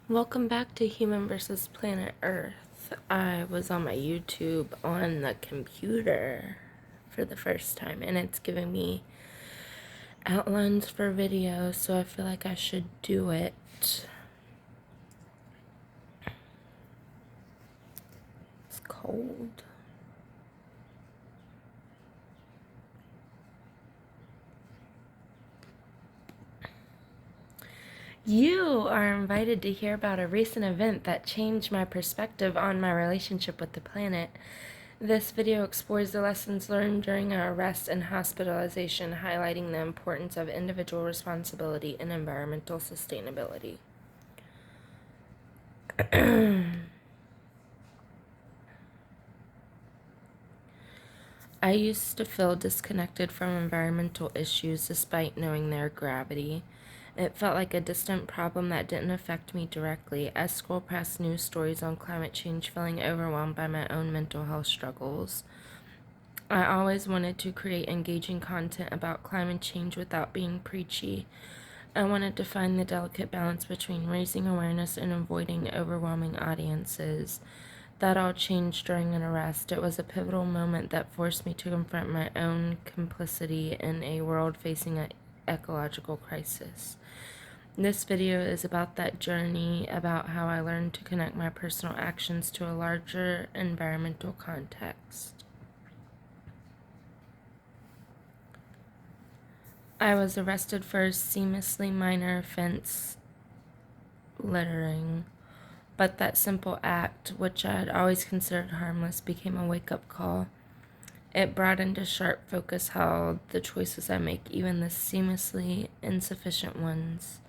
Welcome back to Human versus Planet Earth. I was on my YouTube on the computer for the first time, and it's giving me outlines for videos, so I feel like I should do it. It's cold. You are invited to hear about a recent event that changed my perspective on my relationship with the planet. This video explores the lessons learned during our arrest and hospitalization, highlighting the importance of individual responsibility and environmental sustainability. I used to feel disconnected from environmental issues despite knowing their gravity. It felt like a distant problem that didn't affect me directly. I scrolled past news stories on climate change, feeling overwhelmed by my own mental health struggles. I always wanted to create engaging content about climate change without being preachy. I wanted to find the delicate balance between raising awareness and avoiding overwhelming audiences. That all changed during an arrest. It was a pivotal moment that forced me to confront my own complicity in a world facing an ecological crisis. This video is about that journey, about how I learned to connect my personal actions to a larger environmental context. I was arrested for a seemingly minor offense, littering, but that simple act, which I had always considered harmless, became a wake-up call. It brought into sharp focus how the choices I make, even the seemingly insufficient ones,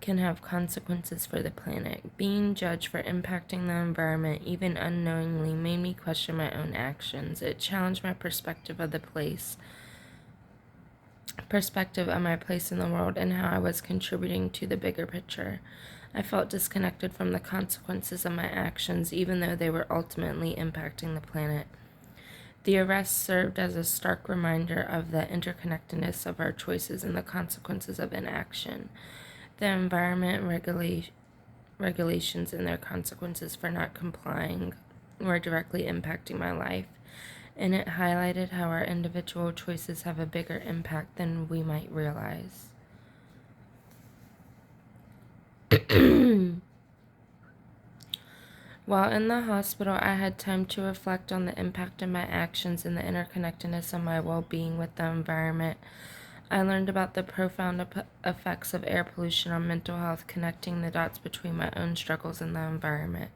can have consequences for the planet. Being judged for impacting the environment, even unknowingly, made me question my own actions. It challenged my perspective of my place in the world and how I was contributing to the bigger picture. I felt disconnected from the consequences of my actions, even though they were ultimately impacting the planet. The arrest served as a stark reminder of the interconnectedness of our choices and the consequences of inaction. The environment regulations and their consequences for not complying were directly impacting my life, and it highlighted how our individual choices have a bigger impact than we might realize. While in the hospital, I had time to reflect on the impact of my actions and the interconnectedness of my well-being with the environment. I learned about the profound effects of air pollution on mental health, connecting the dots between my own struggles and the environment.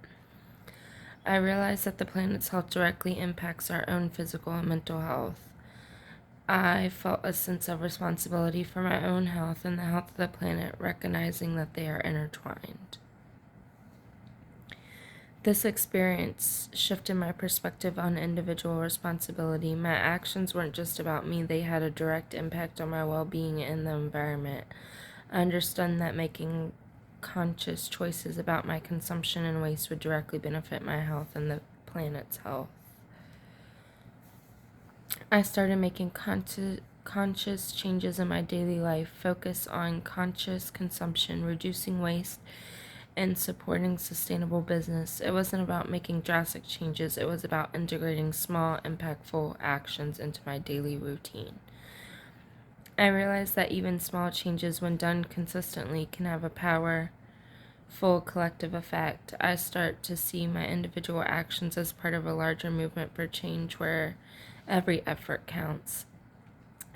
I realized that the planet's health directly impacts our own physical and mental health. I felt a sense of responsibility for my own health and the health of the planet, recognizing that they are intertwined. This experience shifted my perspective on individual responsibility. My actions weren't just about me, they had a direct impact on my well-being and the environment. I understood that making conscious choices about my consumption and waste would directly benefit my health and the planet's health. I started making conscious changes in my daily life, focus on conscious consumption, reducing waste, and supporting sustainable business. It wasn't about making drastic changes, it was about integrating small, impactful actions into my daily routine. I realized that even small changes, when done consistently, can have a powerful collective effect. I start to see my individual actions as part of a larger movement for change where every effort counts.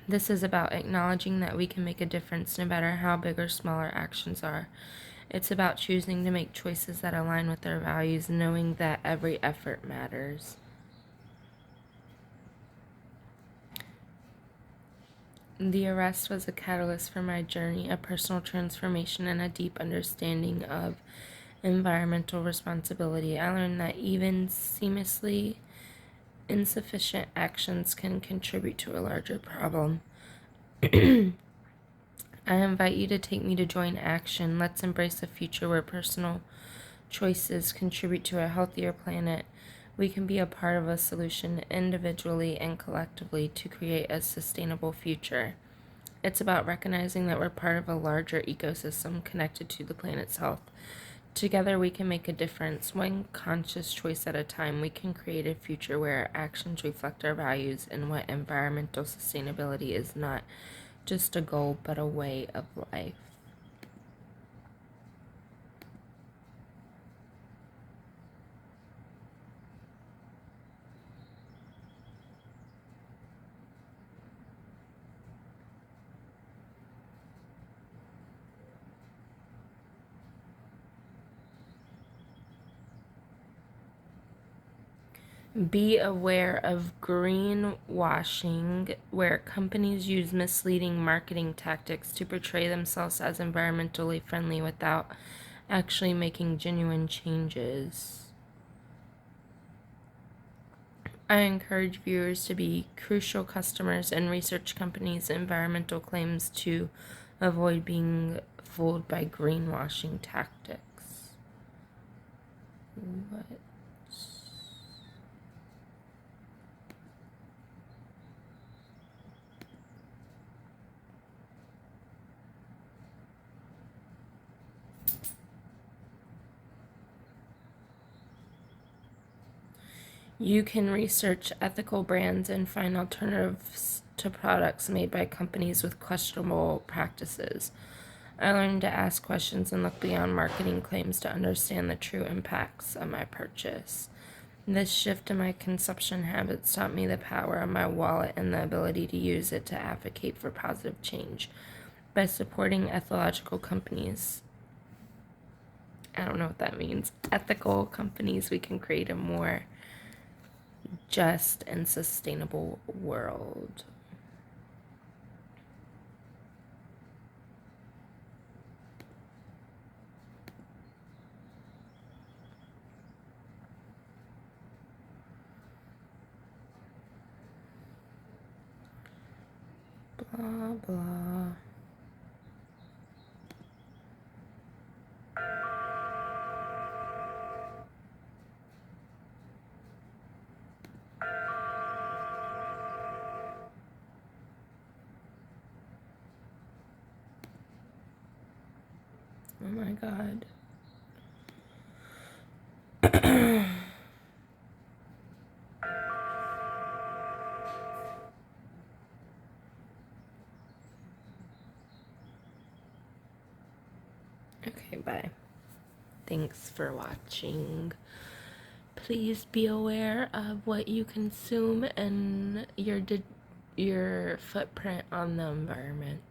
This is about acknowledging that we can make a difference no matter how big or small our actions are. It's about choosing to make choices that align with our values, knowing that every effort matters. The arrest was a catalyst for my journey, a personal transformation, and a deep understanding of environmental responsibility. I learned that even seemingly insufficient actions can contribute to a larger problem. I invite you to take me to join action. Let's embrace a future where personal choices contribute to a healthier planet. We can be a part of a solution individually and collectively to create a sustainable future. It's about recognizing that we're part of a larger ecosystem connected to the planet's health. Together, we can make a difference. One conscious choice at a time, we can create a future where our actions reflect our values and what environmental sustainability is not just a goal, but a way of life. Be aware of greenwashing, where companies use misleading marketing tactics to portray themselves as environmentally friendly without actually making genuine changes. I encourage viewers to be crucial customers and research companies' environmental claims to avoid being fooled by greenwashing tactics. What? You can research ethical brands and find alternatives to products made by companies with questionable practices. I learned to ask questions and look beyond marketing claims to understand the true impacts of my purchase. This shift in my consumption habits taught me the power of my wallet and the ability to use it to advocate for positive change. By supporting ethological companies, I don't know what that means, ethical companies, we can create a more just and sustainable world. Blah, blah. Oh my God. Okay, bye. Thanks for watching. Please be aware of what you consume and your footprint on the environment.